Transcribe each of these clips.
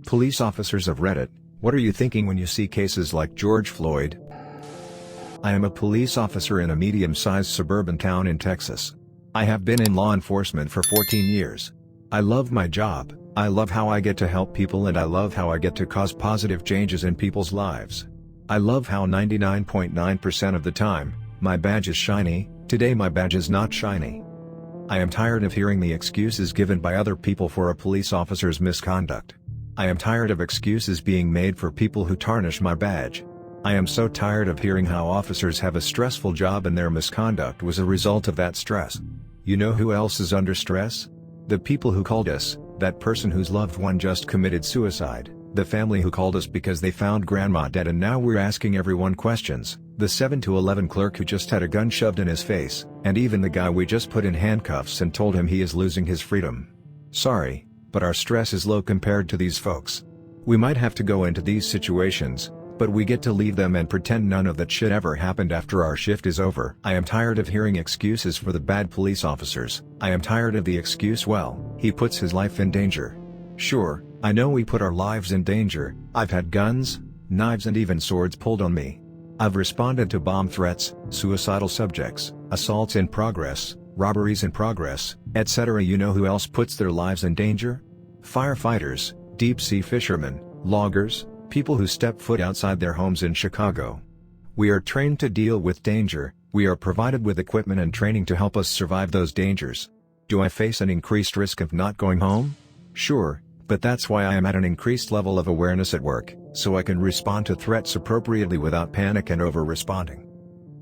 Police officers of Reddit, what are you thinking when you see cases like George Floyd? I am a police officer in a medium-sized suburban town in Texas. I have been in law enforcement for 14 years. I love my job, I love how I get to help people, and I love how I get to cause positive changes in people's lives. I love how 99.9% of the time, my badge is shiny. Today my badge is not shiny. I am tired of hearing the excuses given by other people for a police officer's misconduct. I am tired of excuses being made for people who tarnish my badge. I am so tired of hearing how officers have a stressful job and their misconduct was a result of that stress. You know who else is under stress? The people who called us, that person whose loved one just committed suicide, the family who called us because they found grandma dead and now we're asking everyone questions, the 7 to 11 clerk who just had a gun shoved in his face, and even the guy we just put in handcuffs and told him he is losing his freedom. Sorry, but our stress is low compared to these folks. We might have to go into these situations, but we get to leave them and pretend none of that shit ever happened after our shift is over. I am tired of hearing excuses for the bad police officers. I am tired of the excuse, well, he puts his life in danger. Sure, I know we put our lives in danger. I've had guns, knives and even swords pulled on me. I've responded to bomb threats, suicidal subjects, assaults in progress, robberies in progress, etc. You know who else puts their lives in danger? Firefighters, deep-sea fishermen, loggers, people who step foot outside their homes in Chicago. We are trained to deal with danger, we are provided with equipment and training to help us survive those dangers. Do I face an increased risk of not going home? Sure, but that's why I am at an increased level of awareness at work, so I can respond to threats appropriately without panic and over-responding.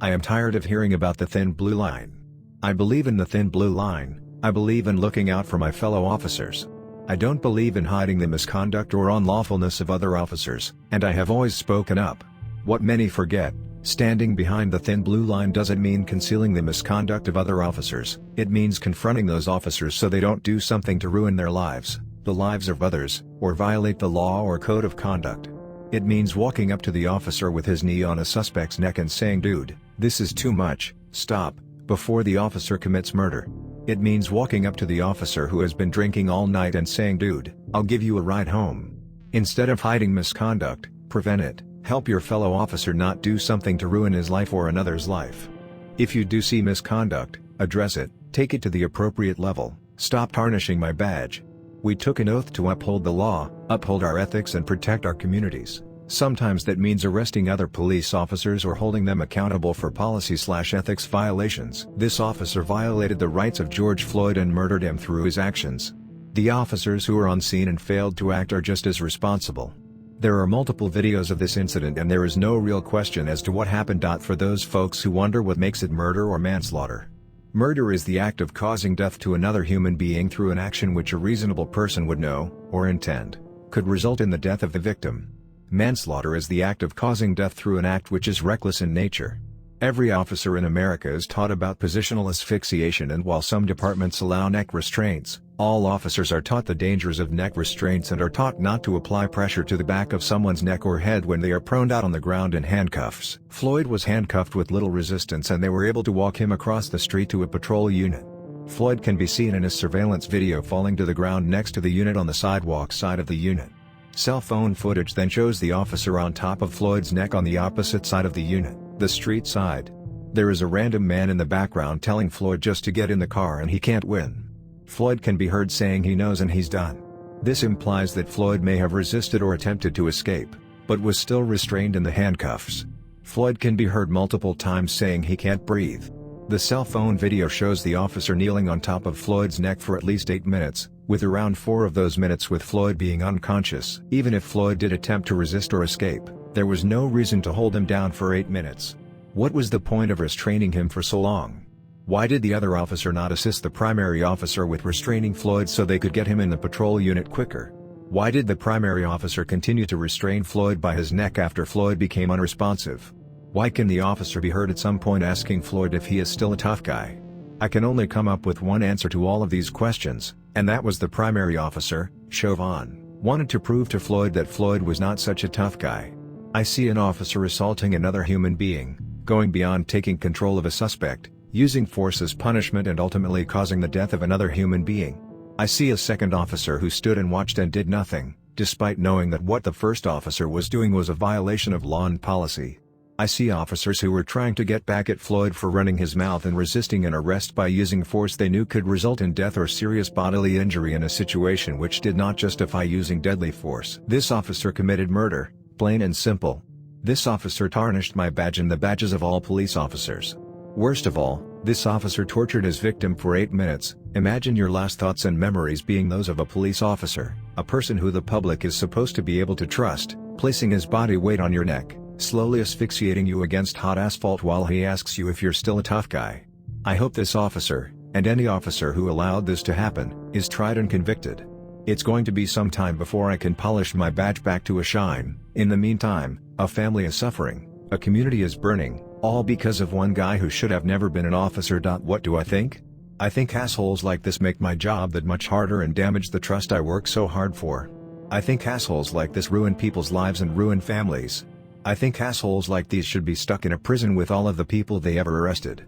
I am tired of hearing about the thin blue line. I believe in the thin blue line. I believe in looking out for my fellow officers. I don't believe in hiding the misconduct or unlawfulness of other officers, and I have always spoken up. What many forget, standing behind the thin blue line doesn't mean concealing the misconduct of other officers. It means confronting those officers so they don't do something to ruin their lives, the lives of others, or violate the law or code of conduct. It means walking up to the officer with his knee on a suspect's neck and saying, "Dude, this is too much, stop," before the officer commits murder. It means walking up to the officer who has been drinking all night and saying, "Dude, I'll give you a ride home." Instead of hiding misconduct, prevent it. Help your fellow officer not do something to ruin his life or another's life. If you do see misconduct, address it, take it to the appropriate level. Stop tarnishing my badge. We took an oath to uphold the law, uphold our ethics and protect our communities. Sometimes that means arresting other police officers or holding them accountable for policy/ethics violations. This officer violated the rights of George Floyd and murdered him through his actions. The officers who were on scene and failed to act are just as responsible. There are multiple videos of this incident and there is no real question as to what happened. For those folks who wonder what makes it murder or manslaughter. Murder is the act of causing death to another human being through an action which a reasonable person would know, or intend, could result in the death of the victim. Manslaughter is the act of causing death through an act which is reckless in nature. Every officer in America is taught about positional asphyxiation, and while some departments allow neck restraints, all officers are taught the dangers of neck restraints and are taught not to apply pressure to the back of someone's neck or head when they are prone out on the ground in handcuffs. Floyd was handcuffed with little resistance and they were able to walk him across the street to a patrol unit. Floyd can be seen in his surveillance video falling to the ground next to the unit on the sidewalk side of the unit. Cell phone footage then shows the officer on top of Floyd's neck on the opposite side of the unit, the street side. There is a random man in the background telling Floyd just to get in the car and he can't win. Floyd can be heard saying he knows and he's done. This implies that Floyd may have resisted or attempted to escape, but was still restrained in the handcuffs. Floyd can be heard multiple times saying he can't breathe. The cell phone video shows the officer kneeling on top of Floyd's neck for at least 8 minutes, with around 4 of those minutes with Floyd being unconscious. Even if Floyd did attempt to resist or escape, there was no reason to hold him down for 8 minutes. What was the point of restraining him for so long? Why did the other officer not assist the primary officer with restraining Floyd so they could get him in the patrol unit quicker? Why did the primary officer continue to restrain Floyd by his neck after Floyd became unresponsive? Why can the officer be heard at some point asking Floyd if he is still a tough guy? I can only come up with one answer to all of these questions, and that was the primary officer, Chauvin, wanted to prove to Floyd that Floyd was not such a tough guy. I see an officer assaulting another human being, going beyond taking control of a suspect, using force as punishment and ultimately causing the death of another human being. I see a second officer who stood and watched and did nothing, despite knowing that what the first officer was doing was a violation of law and policy. I see officers who were trying to get back at Floyd for running his mouth and resisting an arrest by using force they knew could result in death or serious bodily injury in a situation which did not justify using deadly force. This officer committed murder, plain and simple. This officer tarnished my badge and the badges of all police officers. Worst of all, this officer tortured his victim for 8 minutes. Imagine your last thoughts and memories being those of a police officer, a person who the public is supposed to be able to trust, placing his body weight on your neck, slowly asphyxiating you against hot asphalt while he asks you if you're still a tough guy. I hope this officer, and any officer who allowed this to happen, is tried and convicted. It's going to be some time before I can polish my badge back to a shine. In the meantime, a family is suffering, a community is burning, all because of one guy who should have never been an officer. What do I think? I think assholes like this make my job that much harder and damage the trust I work so hard for. I think assholes like this ruin people's lives and ruin families. I think assholes like these should be stuck in a prison with all of the people they ever arrested.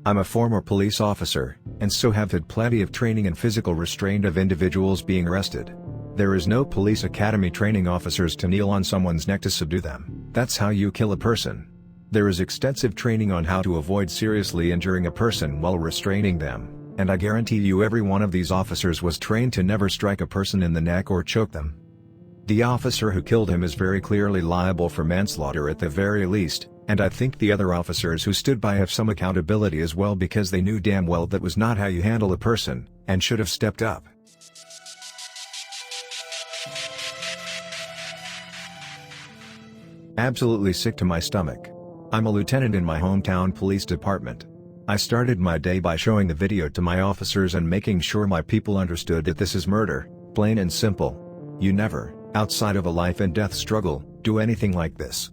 I'm a former police officer, and so have had plenty of training in physical restraint of individuals being arrested. There is no police academy training officers to kneel on someone's neck to subdue them. That's how you kill a person. There is extensive training on how to avoid seriously injuring a person while restraining them. And I guarantee you every one of these officers was trained to never strike a person in the neck or choke them. The officer who killed him is very clearly liable for manslaughter at the very least, and I think the other officers who stood by have some accountability as well because they knew damn well that was not how you handle a person, and should have stepped up. Absolutely sick to my stomach. I'm a lieutenant in my hometown police department. I started my day by showing the video to my officers and making sure my people understood that this is murder, plain and simple. You never, outside of a life and death struggle, do anything like this.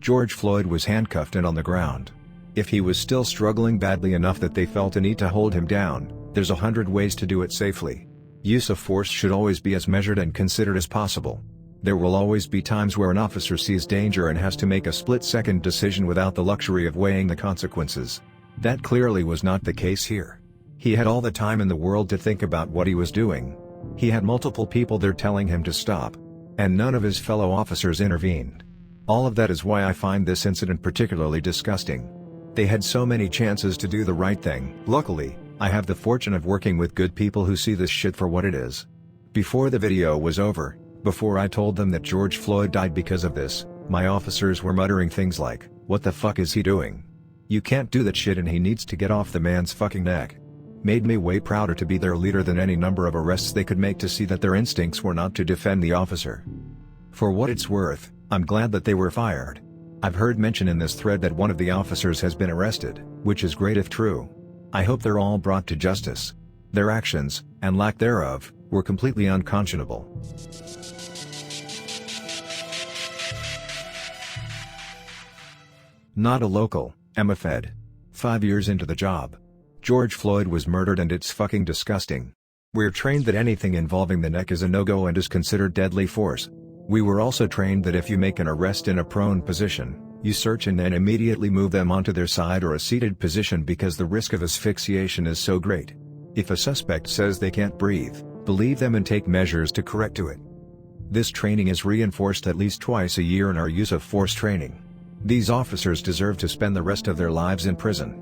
George Floyd was handcuffed and on the ground. If he was still struggling badly enough that they felt a need to hold him down, there's 100 ways to do it safely. Use of force should always be as measured and considered as possible. There will always be times where an officer sees danger and has to make a split-second decision without the luxury of weighing the consequences. That clearly was not the case here. He had all the time in the world to think about what he was doing. He had multiple people there telling him to stop. And none of his fellow officers intervened. All of that is why I find this incident particularly disgusting. They had so many chances to do the right thing. Luckily, I have the fortune of working with good people who see this shit for what it is. Before the video was over, before I told them that George Floyd died because of this, my officers were muttering things like, "What the fuck is he doing? You can't do that shit and he needs to get off the man's fucking neck." Made me way prouder to be their leader than any number of arrests they could make to see that their instincts were not to defend the officer. For what it's worth, I'm glad that they were fired. I've heard mention in this thread that one of the officers has been arrested, which is great if true. I hope they're all brought to justice. Their actions, and lack thereof, were completely unconscionable. Not a local, I'm a Fed. 5 years into the job. George Floyd was murdered and it's fucking disgusting. We're trained that anything involving the neck is a no-go and is considered deadly force. We were also trained that if you make an arrest in a prone position, you search and then immediately move them onto their side or a seated position because the risk of asphyxiation is so great. If a suspect says they can't breathe, believe them and take measures to correct to it. This training is reinforced at least twice a year in our use of force training. These officers deserve to spend the rest of their lives in prison.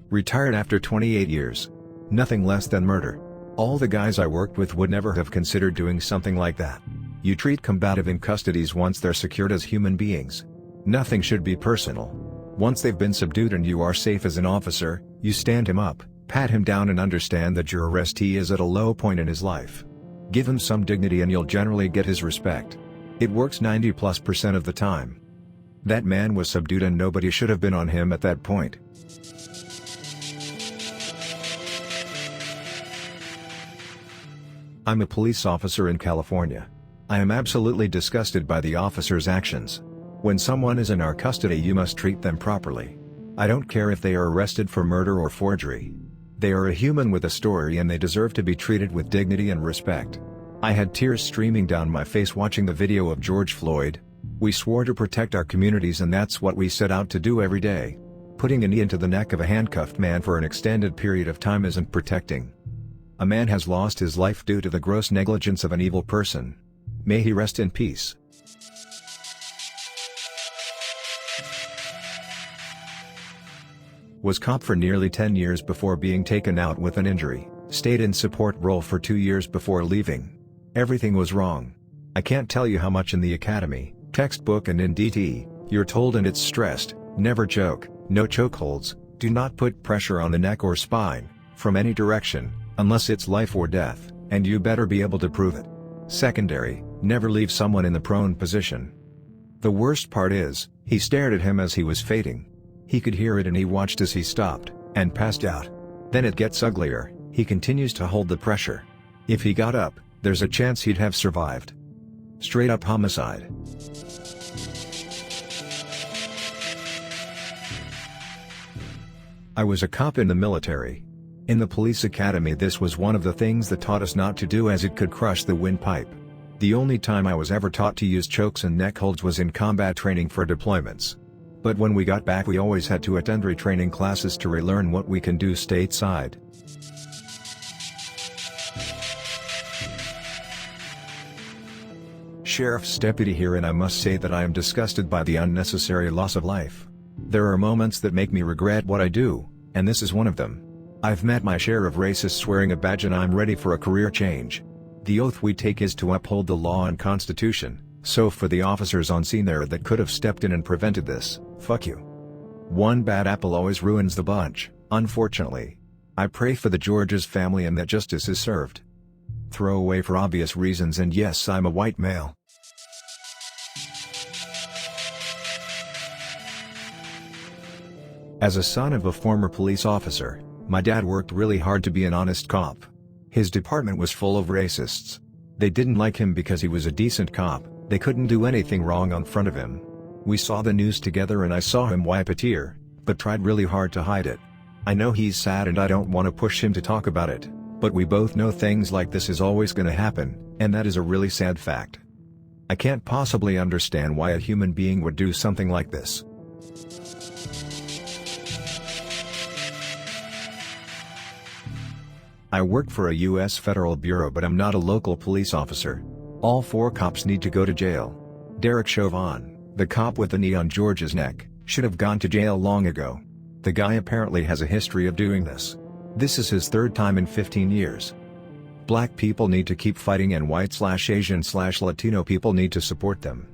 Retired after 28 years. Nothing less than murder. All the guys I worked with would never have considered doing something like that. You treat combative in custodies once they're secured as human beings. Nothing should be personal. Once they've been subdued and you are safe as an officer, you stand him up, pat him down and understand that your arrestee is at a low point in his life. Give him some dignity and you'll generally get his respect. It works 90+% of the time. That man was subdued and nobody should have been on him at that point. I'm a police officer in California. I am absolutely disgusted by the officer's actions. When someone is in our custody, you must treat them properly. I don't care if they are arrested for murder or forgery. They are a human with a story and they deserve to be treated with dignity and respect. I had tears streaming down my face watching the video of George Floyd. We swore to protect our communities, and that's what we set out to do every day. Putting a knee into the neck of a handcuffed man for an extended period of time isn't protecting. A man has lost his life due to the gross negligence of an evil person. May he rest in peace. Was cop for nearly 10 years before being taken out with an injury, stayed in support role for 2 years before leaving. Everything was wrong. I can't tell you how much in the academy, textbook and in DT, you're told, and it's stressed, never choke, no chokeholds, do not put pressure on the neck or spine, from any direction, unless it's life or death, and you better be able to prove it. Secondary, never leave someone in the prone position. The worst part is, he stared at him as he was fading. He could hear it and he watched as he stopped, and passed out. Then it gets uglier, he continues to hold the pressure. If he got up, there's a chance he'd have survived. Straight up homicide. I was a cop in the military. In the police academy, this was one of the things that taught us not to do, as it could crush the windpipe. The only time I was ever taught to use chokes and neck holds was in combat training for deployments. But when we got back, we always had to attend retraining classes to relearn what we can do stateside. Sheriff's deputy here, and I must say that I am disgusted by the unnecessary loss of life. There are moments that make me regret what I do, and this is one of them. I've met my share of racists wearing a badge, and I'm ready for a career change. The oath we take is to uphold the law and Constitution, so for the officers on scene there that could have stepped in and prevented this, fuck you. One bad apple always ruins the bunch, unfortunately. I pray for the George's family and that justice is served. Throw away for obvious reasons, and yes, I'm a white male. As a son of a former police officer, my dad worked really hard to be an honest cop. His department was full of racists. They didn't like him because he was a decent cop. They couldn't do anything wrong in front of him. We saw the news together and I saw him wipe a tear, but tried really hard to hide it. I know he's sad and I don't want to push him to talk about it, but we both know things like this is always gonna happen, and that is a really sad fact. I can't possibly understand why a human being would do something like this. I work for a U.S. federal bureau, but I'm not a local police officer. All 4 cops need to go to jail. Derek Chauvin, the cop with the knee on George's neck, should have gone to jail long ago. The guy apparently has a history of doing this. This is his 3rd time in 15 years. Black people need to keep fighting, and white/Asian/Latino people need to support them.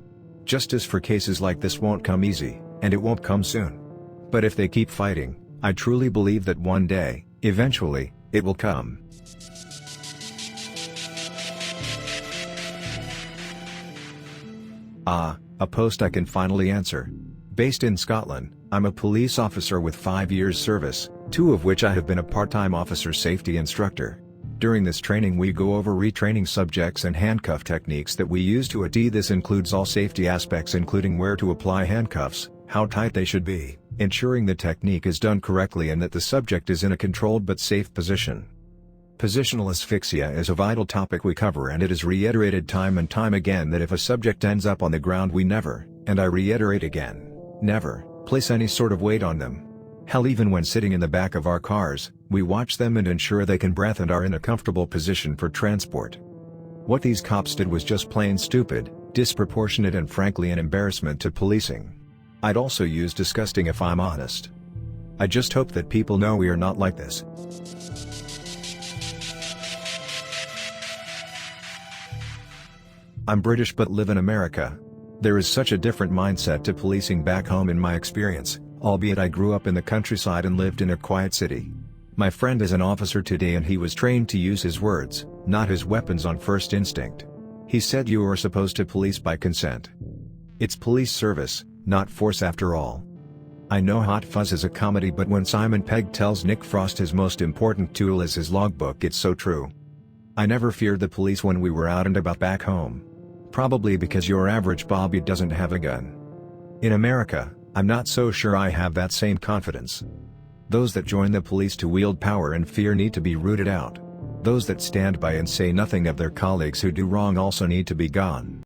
Justice for cases like this won't come easy, and it won't come soon. But if they keep fighting, I truly believe that one day, eventually, it will come. A post I can finally answer. Based in Scotland, I'm a police officer with 5 years service, 2 of which I have been a part-time officer safety instructor. During this training we go over retraining subjects and handcuff techniques that we use to a T. This includes all safety aspects, including where to apply handcuffs, how tight they should be, ensuring the technique is done correctly and that the subject is in a controlled but safe position. Positional asphyxia is a vital topic we cover, and it is reiterated time and time again that if a subject ends up on the ground, we never, and I reiterate again, never, place any sort of weight on them. Hell, even when sitting in the back of our cars, we watch them and ensure they can breathe and are in a comfortable position for transport. What these cops did was just plain stupid, disproportionate, and frankly an embarrassment to policing. I'd also use disgusting if I'm honest. I just hope that people know we are not like this. I'm British but live in America. There is such a different mindset to policing back home in my experience, albeit I grew up in the countryside and lived in a quiet city. My friend is an officer today and he was trained to use his words, not his weapons, on first instinct. He said you are supposed to police by consent. It's police service, not force after all. I know Hot Fuzz is a comedy, but when Simon Pegg tells Nick Frost his most important tool is his logbook, it's so true. I never feared the police when we were out and about back home. Probably because your average Bobby doesn't have a gun. In America, I'm not so sure I have that same confidence. Those that join the police to wield power and fear need to be rooted out. Those that stand by and say nothing of their colleagues who do wrong also need to be gone.